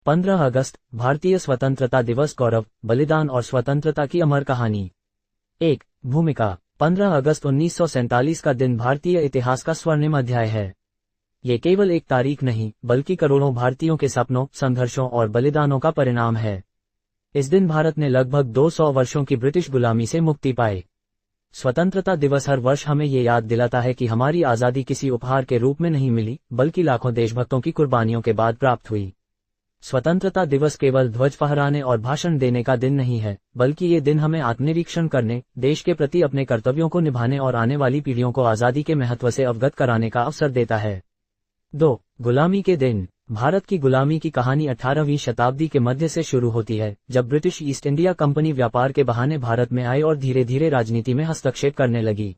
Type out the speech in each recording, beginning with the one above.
15 अगस्त, भारतीय स्वतंत्रता दिवस गौरव, बलिदान और स्वतंत्रता की अमर कहानी। 1. भूमिका। 15 अगस्त 1947 का दिन भारतीय इतिहास का स्वर्णिम अध्याय है। ये केवल एक तारीख नहीं, बल्कि करोड़ों भारतीयों के सपनों, संघर्षों और बलिदानों का परिणाम है। इस दिन भारत ने लगभग 200 वर्षों की ब्रिटिश गुलामी से मुक्ति पाई। स्वतंत्रता दिवस हर वर्ष हमें ये याद दिलाता है कि हमारी आज़ादी किसी उपहार के रूप में नहीं मिली, बल्कि लाखों देशभक्तों की कुर्बानियों के बाद प्राप्त हुई। स्वतंत्रता दिवस केवल ध्वज फहराने और भाषण देने का दिन नहीं है, बल्कि ये दिन हमें आत्मनिरीक्षण करने, देश के प्रति अपने कर्तव्यों को निभाने और आने वाली पीढ़ियों को आज़ादी के महत्व से अवगत कराने का अवसर देता है। 2. गुलामी के दिन। भारत की गुलामी की कहानी 18वीं शताब्दी के मध्य से शुरू होती है, जब ब्रिटिश ईस्ट इंडिया कंपनी व्यापार के बहाने भारत में आई और धीरे धीरे राजनीति में हस्तक्षेप करने लगी।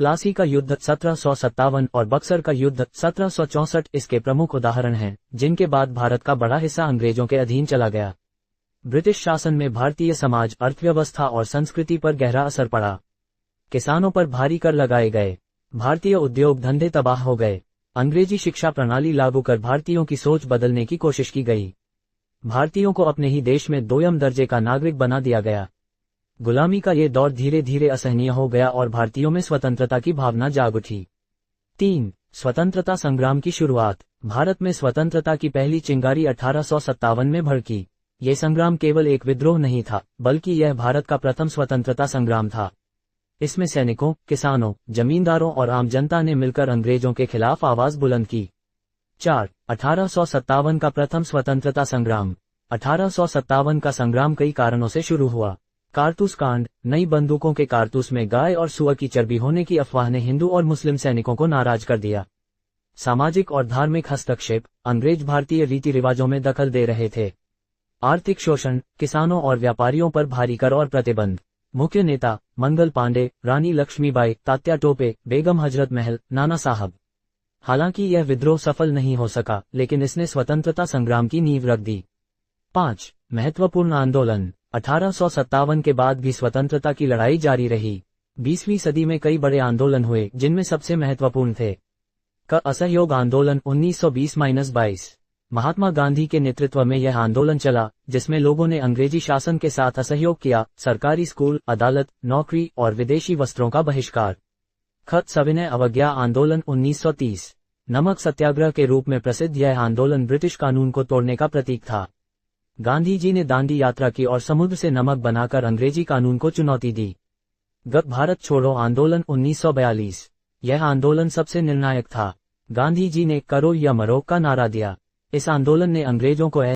प्लासी का युद्ध 1757 और बक्सर का युद्ध 1764 इसके प्रमुख उदाहरण हैं, जिनके बाद भारत का बड़ा हिस्सा अंग्रेजों के अधीन चला गया। ब्रिटिश शासन में भारतीय समाज, अर्थव्यवस्था और संस्कृति पर गहरा असर पड़ा। किसानों पर भारी कर लगाए गए, भारतीय उद्योग धंधे तबाह हो गए, अंग्रेजी शिक्षा प्रणाली लागू कर भारतीयों की सोच बदलने की कोशिश की गई। भारतीयों को अपने ही देश में दोयम दर्जे का नागरिक बना दिया गया। गुलामी का ये दौर धीरे धीरे असहनीय हो गया और भारतीयों में स्वतंत्रता की भावना जाग उठी। 3. स्वतंत्रता संग्राम की शुरुआत। भारत में स्वतंत्रता की पहली चिंगारी 1857 में भड़की। ये संग्राम केवल एक विद्रोह नहीं था, बल्कि यह भारत का प्रथम स्वतंत्रता संग्राम था। इसमें सैनिकों, किसानों, जमींदारों और आम जनता ने मिलकर अंग्रेजों के खिलाफ आवाज बुलंद की। 4. 1857 का प्रथम स्वतंत्रता संग्राम। 1857 का संग्राम कई कारणों से शुरू हुआ। कारतूस कांड। नई बंदूकों के कारतूस में गाय और सूअर की चर्बी होने की अफवाह ने हिंदू और मुस्लिम सैनिकों को नाराज कर दिया। सामाजिक और धार्मिक हस्तक्षेप। अंग्रेज भारतीय रीति रिवाजों में दखल दे रहे थे। आर्थिक शोषण। किसानों और व्यापारियों पर भारी कर और प्रतिबंध। मुख्य नेता मंगल पांडे, रानी लक्ष्मीबाई, तात्या टोपे, बेगम हजरत महल, नाना साहब। हालांकि यह विद्रोह सफल नहीं हो सका, लेकिन इसने स्वतंत्रता संग्राम की नींव रख दी। 5. महत्वपूर्ण आंदोलन। 1857 के बाद भी स्वतंत्रता की लड़ाई जारी रही। 20वीं सदी में कई बड़े आंदोलन हुए, जिनमें सबसे महत्वपूर्ण थे क असहयोग आंदोलन 1920-22। महात्मा गांधी के नेतृत्व में यह आंदोलन चला, जिसमें लोगों ने अंग्रेजी शासन के साथ असहयोग किया। सरकारी स्कूल, अदालत, नौकरी और विदेशी वस्त्रों का बहिष्कार। ख सविनय अवज्ञा आंदोलन 1930। नमक सत्याग्रह के रूप में प्रसिद्ध यह आंदोलन ब्रिटिश कानून को तोड़ने का प्रतीक था। गांधी जी ने दांडी यात्रा की और समुद्र से नमक बनाकर अंग्रेजी कानून को चुनौती दी। ग भारत छोड़ो आंदोलन 1942। यह आंदोलन सबसे निर्णायक था। गांधी जी ने करो या मरो का नारा दिया। इस आंदोलन ने अंग्रेजों को